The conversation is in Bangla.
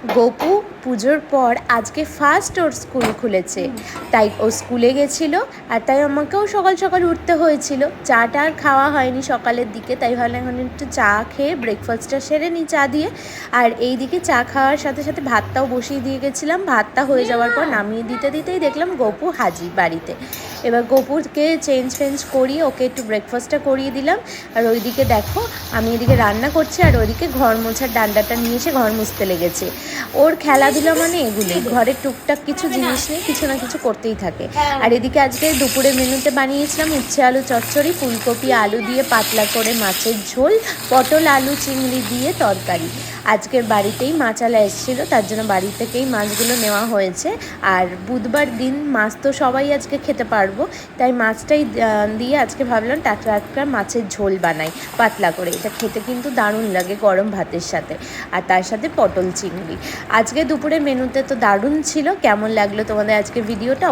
গোপু পুজোর পর আজকে ফার্স্ট ওর স্কুল খুলেছে, তাই ও স্কুলে গেছিলো। আর তাই আমাকেও সকাল সকাল উঠতে হয়েছিল। চাটা আর খাওয়া হয়নি সকালের দিকে, তাই ভাবলাম এখন একটু চা খেয়ে ব্রেকফাস্টটা সেরে নিই চা দিয়ে। আর এই দিকে চা খাওয়ার সাথে সাথে ভাতটাও বসিয়ে দিয়ে গেছিলাম। ভাতটা হয়ে যাওয়ার পর নামিয়ে দিতে দিতেই দেখলাম গোপু হাজির বাড়িতে। এবার গোপুরকে চেঞ্জ করিয়ে ওকে একটু ব্রেকফাস্টটা করিয়ে দিলাম। আর ওইদিকে দেখো আমি এদিকে রান্না করছি, আর ওইদিকে ঘর মোছার ডান্ডাটা নিয়ে এসে ঘর মুছতে লেগেছে। ওর খেলাধুলা মানে এগুলোই, ঘরে টুকটাক কিছু জিনিস নেই, কিছু না কিছু করতেই থাকে। আর এদিকে আজকে দুপুরে মেনুতে বানিয়েছিলাম উচ্ছে আলু চচ্চড়ি, ফুলকপি আলু দিয়ে পাতলা করে মাছের ঝোল, পটল আলু চিংড়ি দিয়ে তরকারি। আজকের বাড়িতেই মাছালা এসেছিলো, তার জন্য বাড়ি থেকেই মাছগুলো নেওয়া হয়েছে। আর বুধবার দিন মাছ তো সবাই আজকে খেতে পারবো, তাই মাছটাই দিয়ে আজকে ভাবলাম টাটকা মাছের ঝোল বানাই পাতলা করে। এটা খেতে কিন্তু দারুণ লাগে গরম ভাতের সাথে, আর তার সাথে পটল চিংড়ি। আজকে দুপুরে মেনুতে তো দারুণ ছিল। কেমন লাগলো তোমাদের আজকে ভিডিওটা?